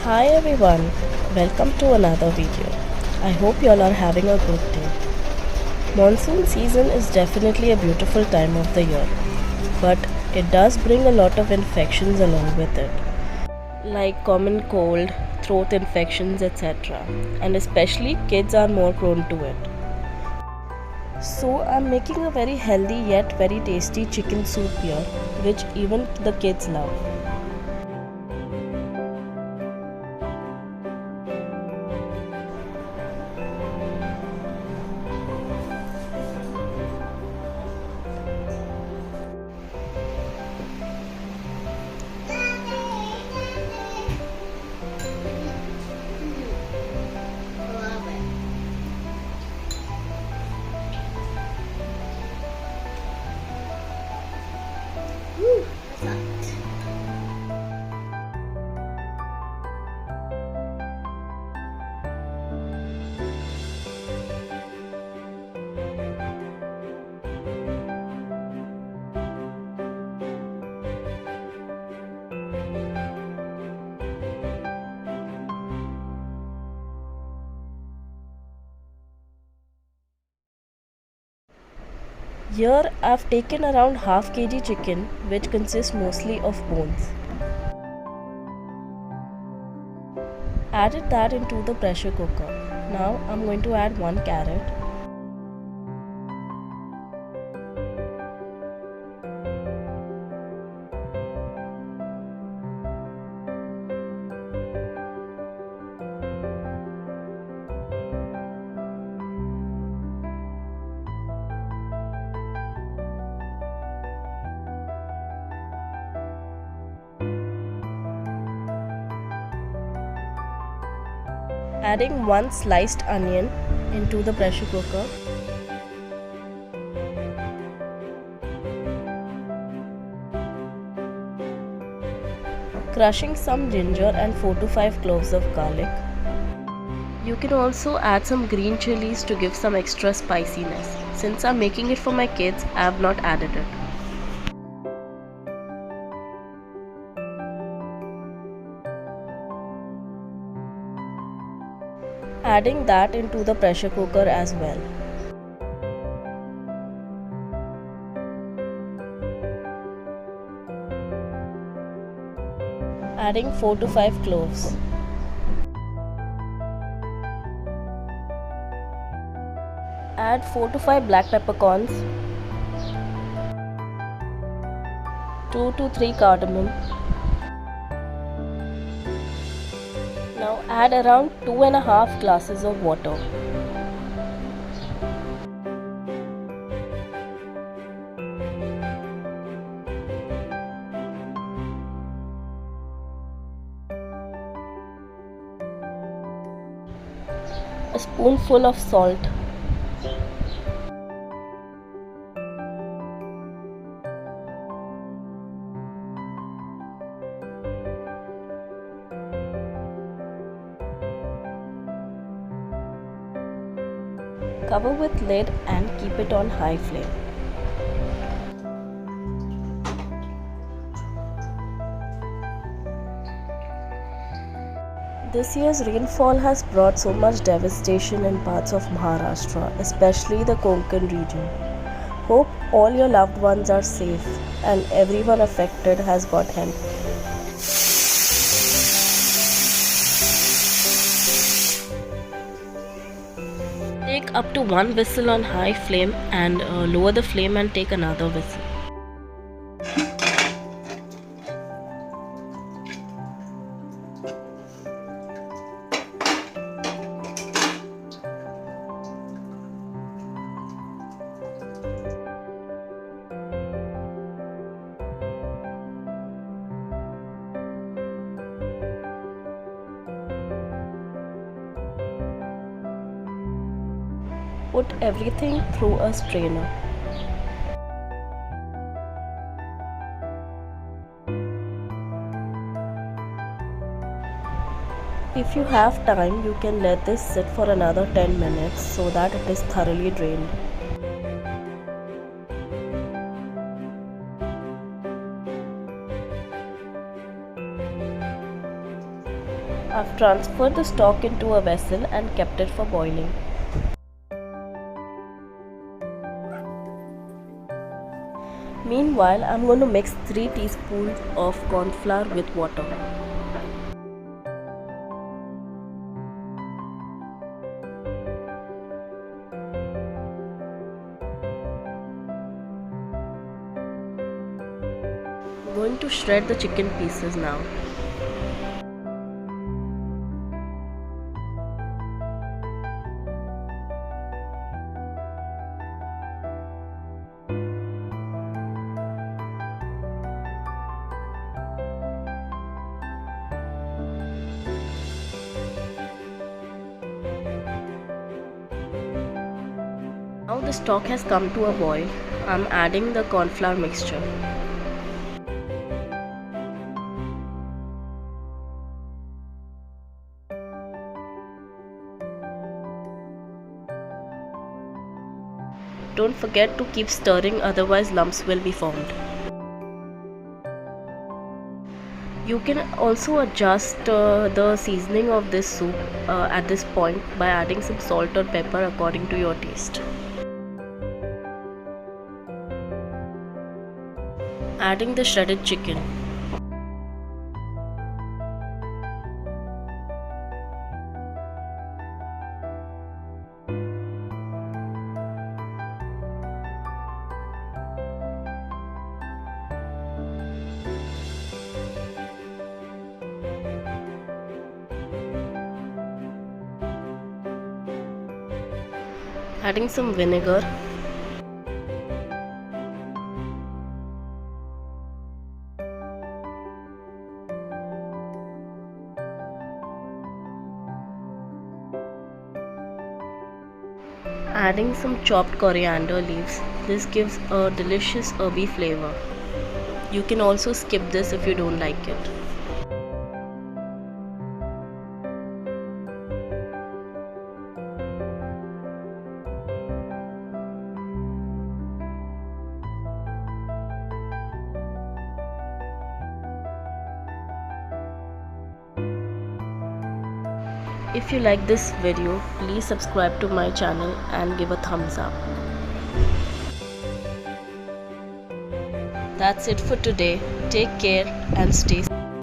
Hi everyone, welcome to another video. I hope you all are having a good day. Monsoon season is definitely a beautiful time of the year, but it does bring a lot of infections along with it, like common cold, throat infections, etc. And especially kids are more prone to it. So I'm making a very healthy yet very tasty chicken soup here, which even the kids love. Here I've taken around half kg chicken, which consists mostly of bones. Added that into the pressure cooker. Now I'm going to add 1 carrot, adding 1 sliced onion into the pressure cooker, crushing some ginger and 4 to 5 cloves of garlic. You can also add some green chilies to give some extra spiciness. Since I'm making it for my kids, I have not added it. Adding that into the pressure cooker as well. Adding 4 to 5 cloves. Add 4 to 5 black peppercorns, 2 to 3 cardamom. Now add around 2.5 glasses of water. A spoonful of salt. Cover with lid and keep it on high flame. This year's rainfall has brought so much devastation in parts of Maharashtra, especially the Konkan region. Hope all your loved ones are safe and everyone affected has got help. Take up to 1 whistle on high flame and lower the flame and take another whistle. Put everything through a strainer. If you have time, you can let this sit for another 10 minutes so that it is thoroughly drained. I've transferred the stock into a vessel and kept it for boiling. Meanwhile, I'm going to mix 3 teaspoons of corn flour with water. I'm going to shred the chicken pieces now. Now the stock has come to a boil. I'm adding the corn flour mixture. Don't forget to keep stirring, otherwise lumps will be formed. You can also adjust the seasoning of this soup at this point by adding some salt or pepper according to your taste. Adding the shredded chicken. Adding some vinegar. Adding some chopped coriander leaves. This gives a delicious herby flavor. You can also skip this if you don't like it. If you like this video, please subscribe to my channel and give a thumbs up. That's it for today. Take care and stay safe.